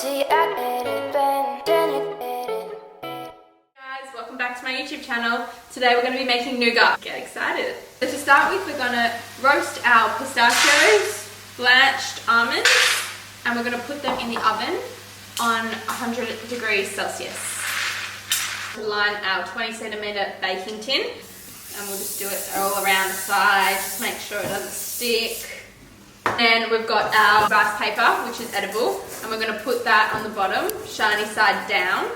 Guys, welcome back to my YouTube channel. Today we're going to be making nougat. Get excited. So to start with, we're going to roast our pistachios, blanched almonds, and we're going to put them in the oven on 100 degrees Celsius. Line our 20 centimeter baking tin, and we'll just do it all around the side, just make sure it doesn't stick. And we've got our rice paper, which is edible, and we're going to put that on the bottom, shiny side down.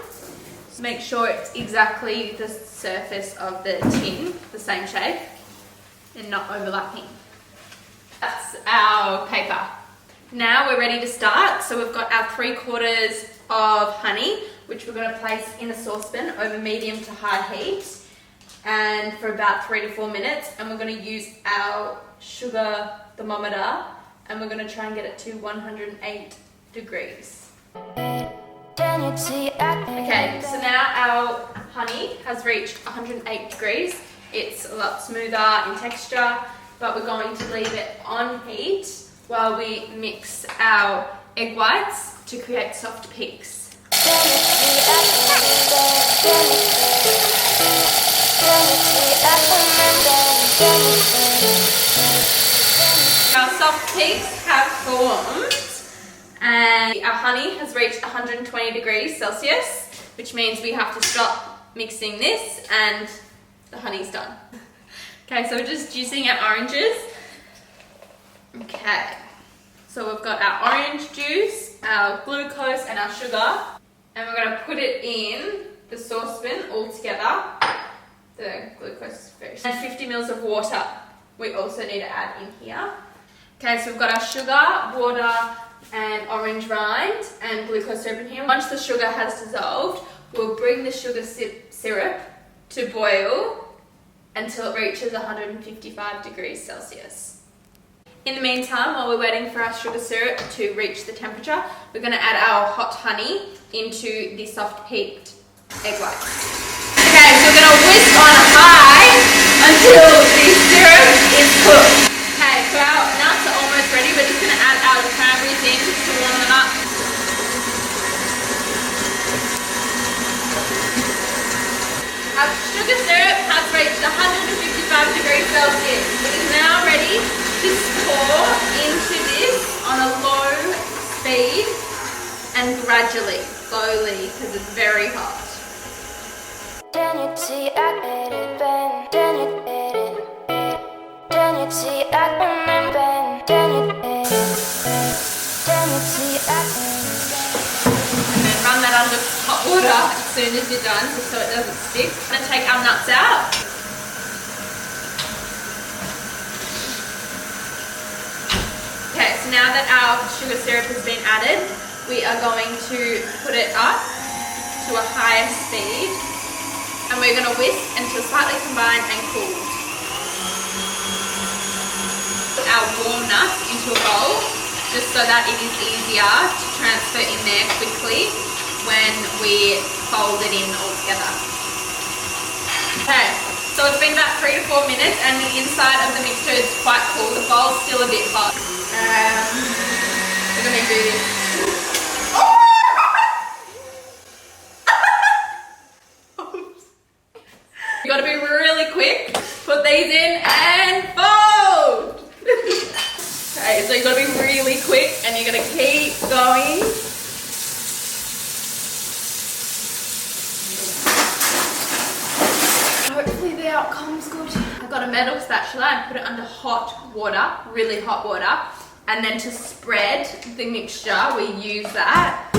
Just make sure it's exactly the surface of the tin, the same shape, and not overlapping. That's our paper. Now we're ready to start. So we've got our 3/4 of honey, which we're going to place in a saucepan over medium to high heat, and for about 3 to 4 minutes. And we're going to use our sugar thermometer, and we're going to try and get it to 108 degrees. Okay, so now our honey has reached 108 degrees. It's a lot smoother in texture, but we're going to leave it on heat while we mix our egg whites to create soft peaks. Our soft peaks have formed, and our honey has reached 120 degrees Celsius, which means we have to stop mixing this and the honey's done. Okay, so we're just juicing our oranges. Okay, so we've got our orange juice, our glucose and our sugar, and we're going to put it in the saucepan all together. The glucose is very small. And 50 mils of water we also need to add in here. Okay, so we've got our sugar, water, and orange rind and glucose syrup in here. Once the sugar has dissolved, we'll bring the sugar syrup to boil until it reaches 155 degrees Celsius. In the meantime, while we're waiting for our sugar syrup to reach the temperature, we're going to add our hot honey into the soft peaked egg whites. Okay, so we're going to whisk on high until the syrup is cooked. Okay, so our nuts are almost ready. We're just going to add our cranberries in just to warm them up. Our sugar syrup has reached 155 degrees Celsius. It is now ready to pour into this on a low speed and gradually, slowly, because it's very hot. Run that under hot water as soon as you're done, just so it doesn't stick. I'm going to take our nuts out. Okay, so now that our sugar syrup has been added, we are going to put it up to a higher speed, and we're going to whisk until slightly combined and cooled. Put our warm nuts into a bowl, just so that it is easier to transfer in there quickly when we fold it in all together. Okay, so it's been about 3 to 4 minutes, and the inside of the mixture is quite cool. The bowl's still a bit hot. We're going to do this. You got to be really quick. Put these in and fold. Okay, so you got to be really quick, and you're going to keep going. Hopefully the outcome's good. I got a metal spatula and put it under hot water, really hot water, and then to spread the mixture, we use that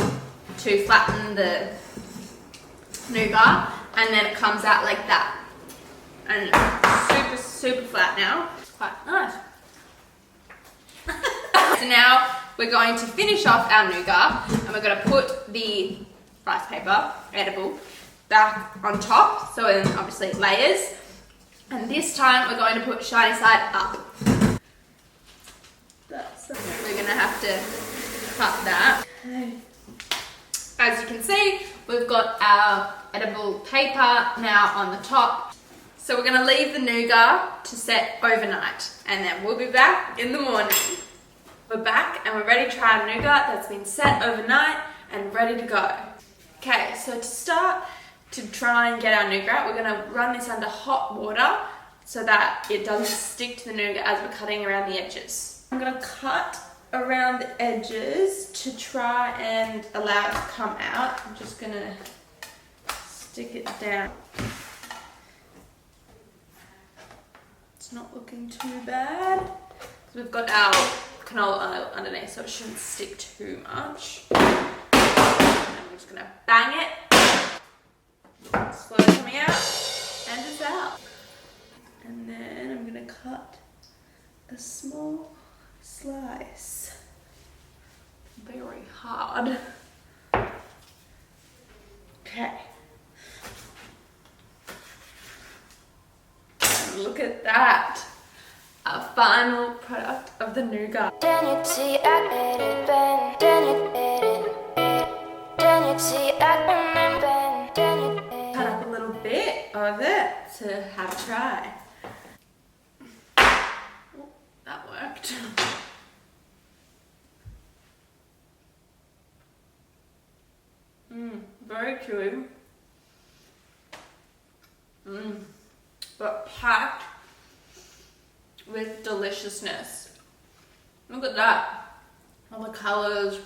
to flatten the nougat, and then it comes out like that. And it's super flat now. It's quite nice. So now we're going to finish off our nougat, and we're going to put the rice paper, edible, back on top, so then obviously it layers. And this time we're going to put shiny side up. We're going to have to cut that. As you can see, we've got our edible paper now on the top. So we're going to leave the nougat to set overnight, and then we'll be back in the morning. We're back and we're ready to try our nougat that's been set overnight. and ready to go. Okay, so to start, to try and get our nougat, we're going to run this under hot water so that it doesn't stick to the nougat as we're cutting around the edges. I'm going to cut around the edges to try and allow it to come out. I'm just going to stick it down. It's not looking too bad. We've got our canola oil underneath, so it shouldn't stick too much. And I'm just going to bang it. Slowly coming out, and it's out. And then I'm going to cut a small slice. Very hard. Okay. And look at that. Our final product of the nougat. Cut up a little bit of it to have a try. Oh, that worked. Very chewy. But packed with deliciousness. Look at that. All the colors.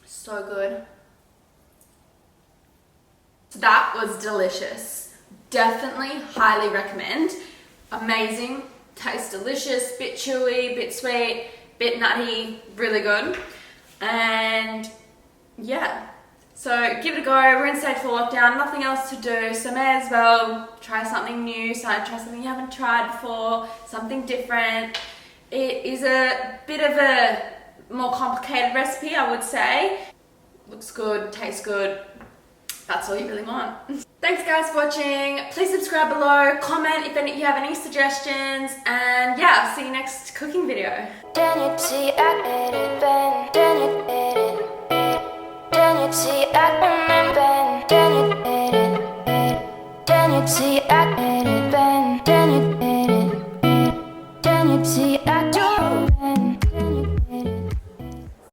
So good. So that was delicious. Definitely highly recommend. Amazing. Tastes delicious, bit chewy, bit sweet, bit nutty, really good. And yeah, so give it a go. We're in stage 4 lockdown, nothing else to do, so may as well try something new, try something you haven't tried before, something different. It is a bit of a more complicated recipe, I would say. Looks good, tastes good. That's all you really want. Thanks guys for watching. Please subscribe below, comment if you have any suggestions, and yeah, I'll see you next cooking video. See, I